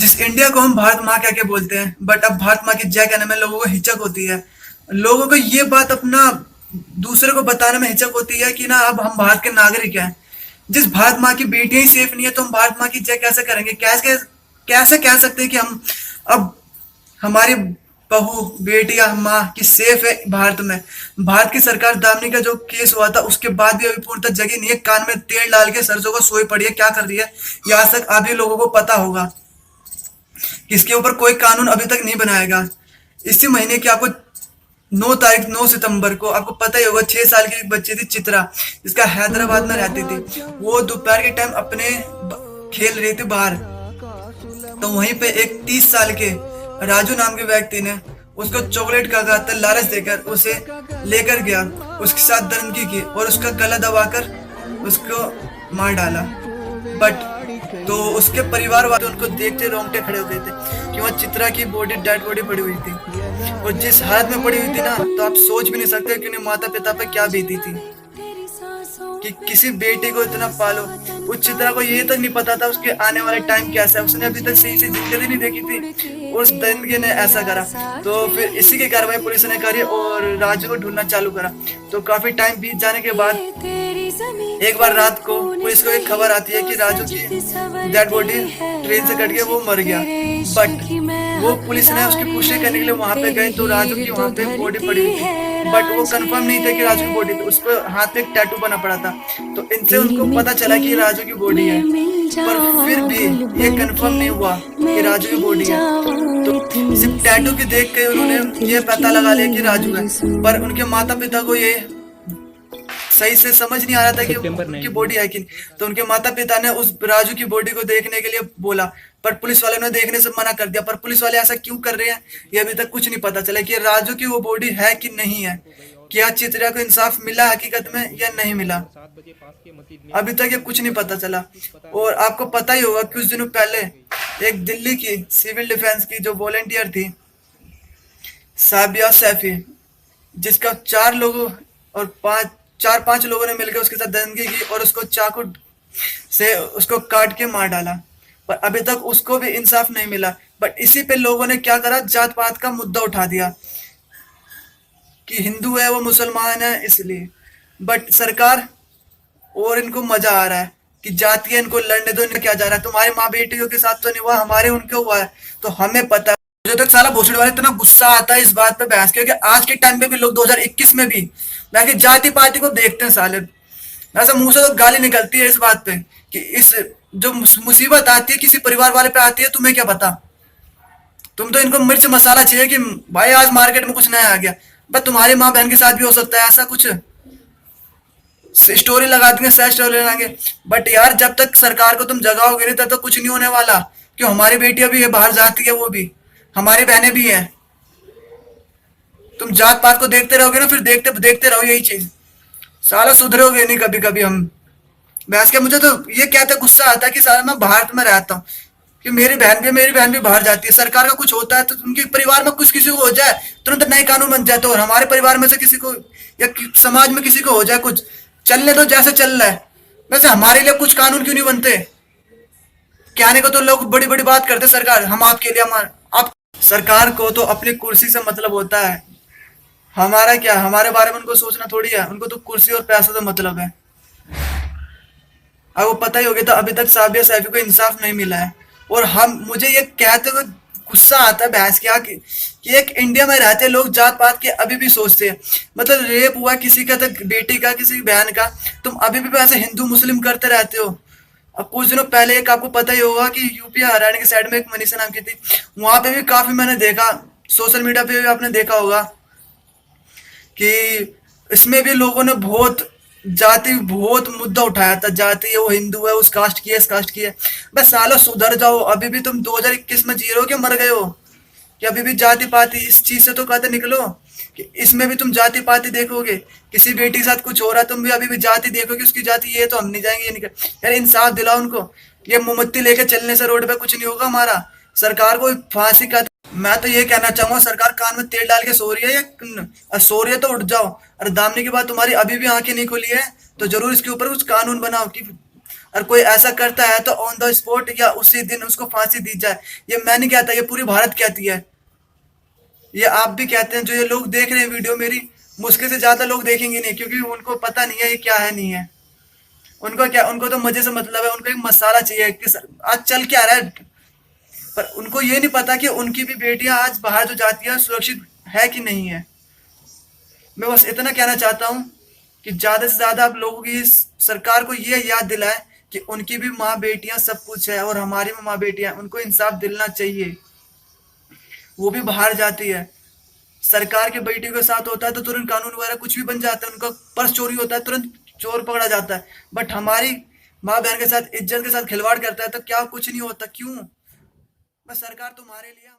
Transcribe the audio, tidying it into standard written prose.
जिस इंडिया को हम भारत माँ कह के बोलते हैं, बट अब भारत माँ की जय कहने में लोगों को हिचक होती है। लोगों को ये बात अपना दूसरे को बताने में हिचक होती है कि ना अब हम भारत के नागरिक हैं। जिस भारत माँ की बेटियां ही सेफ नहीं है तो हम भारत माँ की जय कैसे करेंगे? कैसे कैसे कह सकते हैं कि हम अब हमारी बहू बेटी या माँ की सेफ है भारत में? भारत की सरकार दामनी का जो केस हुआ था उसके बाद भी अभी पूर्णतः जगी नहीं है, कान में तेल डाल के सरसों को सोई पड़ी है, क्या कर रही है ये आज तक आधे लोगों को पता होगा। इसके ऊपर कोई कानून अभी तक नहीं बनाएगा। इसी महीने की आपको 9 सितंबर को आपको पता ही होगा, 6 साल की एक बच्ची थी चित्रा, जिसका हैदराबाद में रहती थी। वो दोपहर के टाइम अपने खेल रही थी बाहर, तो वहीं पे एक 30 साल के राजू नाम के व्यक्ति ने उसको चॉकलेट का गाता लालच देकर उसे लेकर गया, उसके साथ दरिंदगी की और उसका गला दबाकर उसको मार डाला। बट तो उसके परिवार वाले उनको देखते रोंगटे खड़े हो गए थे कि वह चित्रा की बॉडी डेड बॉडी पड़ी हुई थी, और जिस हालत में पड़ी हुई थी ना, तो आप सोच भी नहीं सकते कि उन्हें माता पिता पर क्या बीती थी कि किसी बेटे को इतना पालो। उस चित्रा को ये तक नहीं पता था उसके आने वाले टाइम कैसा है, उसने अभी तक सही से जिंदगी नहीं देखी थी और उस दरिंदगी ने ऐसा करा। तो फिर इसी की कार्रवाई पुलिस ने करी और राजू को ढूंढना चालू करा। तो काफी टाइम बीत जाने के बाद एक बार रात को पुलिस को एक खबर आती है कि राजू की डेड बॉडी ट्रेन से कट के वो मर गया। बट वो पुलिस ने उसकी पुष्टि करने के लिए वहां पे गए तो राजू की वहां पे बॉडी पड़ी हुई थी, बट वो कंफर्म नहीं था कि राजू की बॉडी थी। उस पर हाथ पे एक टैटू बना पड़ा था, तो इनसे उनको पता चला कि राजू की बॉडी है, पर फिर भी ये कंफर्म नहीं हुआ कि राजू की बॉडी है। तो सिर्फ टैटू की देख के उन्होंने ये पता लगा लिया कि राजू है, पर उनके माता पिता को ये सही से समझ नहीं आ रहा था कि उनकी बॉडी है कि नहीं। तो उनके माता पिता ने उस राजू की बॉडी को देखने के लिए बोला, पर पुलिस वाले ने देखने से मना कर दिया। पर पुलिस वाले ऐसा क्यों कर रहे हैं ये अभी तक कुछ नहीं पता चला कि राजू की वो बॉडी है कि नहीं है, क्या चित्रा को इंसाफ मिला हकीकत में या नहीं मिला, अभी तक ये कुछ नहीं पता चला। और आपको पता ही होगा कुछ दिनों पहले एक दिल्ली की सिविल डिफेंस की जो वॉलेंटियर थी साबिया सैफी, जिसका 4 लोगों और 4-5 लोगों ने मिलकर उसके साथ दंगे की और उसको चाकू से उसको काट के मार डाला, पर अभी तक उसको भी इंसाफ नहीं मिला। बट इसी पे लोगों ने क्या करा, जात पात का मुद्दा उठा दिया कि हिंदू है वो मुसलमान है इसलिए। बट सरकार और इनको मजा आ रहा है कि जाति है, इनको लड़ने दो, इनको क्या जा रहा है, तुम्हारी माँ बेटियों के साथ तो नहीं हुआ, हमारे उनके हुआ है, तो हमें पता है। मुझे तो साला भोसड़ी वाले इतना गुस्सा आता है इस बात पे बहस के कि आज के टाइम पे भी लोग 2021 में भी बाकी जाति पाति को देखते हैं साले। ऐसा मुंह से तो गाली निकलती है इस बात पे कि इस जो मुसीबत आती है किसी परिवार वाले पे आती है, तुम्हें क्या पता, तुम तो इनको मिर्च मसाला चाहिए कि भाई आज मार्केट में कुछ नया आ गया, बस तुम्हारी माँ बहन के साथ भी हो सकता है ऐसा कुछ, स्टोरी लगा देंगे, सैड स्टोरी लगाएंगे। बट यार जब तक सरकार को तुम जगाओगे नहीं तब तक कुछ नहीं होने वाला। क्यों, हमारी बेटियां भी है, बाहर जाती है, वो भी हमारी बहनें भी हैं। तुम जात पात को देखते रहोगे ना, फिर देखते देखते रहो यही चीज, साला सुधरोगे नहीं कभी कभी। हम बहस के मुझे तो ये कहते गुस्सा आता है कि साला मैं भारत में रहता हूँ कि मेरी बहन भी बाहर जाती है, सरकार का कुछ होता है तो उनके परिवार में कुछ किसी को हो जाए तुरंत नए कानून बन जाते, और हमारे परिवार में से किसी को या समाज में किसी को हो जाए कुछ, चलने दो जैसे चल रहा है, वैसे हमारे लिए कुछ कानून क्यों नहीं बनते? कहने को तो लोग बड़ी बड़ी बात करते सरकार, हम आपके लिए हमारे आप सरकार को तो अपनी कुर्सी से मतलब होता है, हमारा क्या, हमारे बारे में उनको सोचना थोड़ी है, उनको तो कुर्सी और पैसा तो मतलब है। आपको पता ही हो गया था अभी तक साबिया सैफी को इंसाफ नहीं मिला है, और हम मुझे ये कहते हुए गुस्सा आता है बहस क्या कि एक इंडिया में रहते लोग जात पात के अभी भी सोचते हैं, मतलब रेप हुआ किसी का, तक बेटी का, किसी बहन का, तुम अभी भी ऐसे हिंदू मुस्लिम करते रहते हो। अब कुछ दिनों पहले एक आपको पता ही होगा कि यूपी हरियाणा की साइड में एक मनीषा नाम की थी, वहां पे भी काफी मैंने देखा, सोशल मीडिया पे भी आपने देखा होगा कि इसमें भी लोगों ने बहुत मुद्दा उठाया था, जाति है वो हिंदू है, उस कास्ट की है, इस कास्ट की है। बस सालों सुधर जाओ, अभी भी तुम 2021 में जी रहे हो क्या, मर गए हो कि अभी भी जाति पाति इस चीज से तो कहते निकलो कि इसमें भी तुम जाति पाति देखोगे, किसी बेटी के साथ कुछ हो रहा है तुम भी अभी भी जाति देखोगे, उसकी जाति ये तो हम नहीं जाएंगे, ये नहीं कर। यार इंसाफ दिलाओ उनको, ये मोमबत्ती लेके चलने से रोड पे कुछ नहीं होगा हमारा। सरकार को फांसी का, मैं तो ये कहना चाहूंगा सरकार कान में तेल डाल के सो रही है या सो रही है तो उठ जाओ। अरे दामने की बात तुम्हारी अभी भी आंखें नहीं खुली है तो जरूर इसके ऊपर कुछ कानून बनाओ कि और कोई ऐसा करता है तो ऑन द स्पॉट या उसी दिन उसको फांसी दी जाए। ये मैं नहीं कहता, ये पूरी भारत कहती है, ये आप भी कहते हैं। जो ये लोग देख रहे हैं वीडियो मेरी, मुश्किल से ज्यादा लोग देखेंगे नहीं, क्योंकि उनको पता नहीं है ये क्या है नहीं है। उनको क्या, उनको तो मजे से मतलब है, उनको एक मसाला चाहिए कि आज चल क्या रहा है। पर उनको ये नहीं पता कि उनकी भी बेटियां आज बाहर जो जाती है सुरक्षित है कि नहीं है। मैं बस इतना कहना चाहता हूँ कि ज्यादा से ज्यादा आप लोगों की सरकार को ये याद दिलाए कि उनकी भी माँ बेटियां सब कुछ है, और हमारी भी माँ बेटियां, उनको इंसाफ दिलना चाहिए। वो भी बाहर जाती है, सरकार के बेटियों के साथ होता है तो तुरंत कानून वगैरह कुछ भी बन जाता है, उनका पर्स चोरी होता है तुरंत चोर पकड़ा जाता है। बट हमारी माँ बहन के साथ, इज्जत के साथ खिलवाड़ करता है तो क्या कुछ नहीं होता, क्यों? बस सरकार तुम्हारे लिए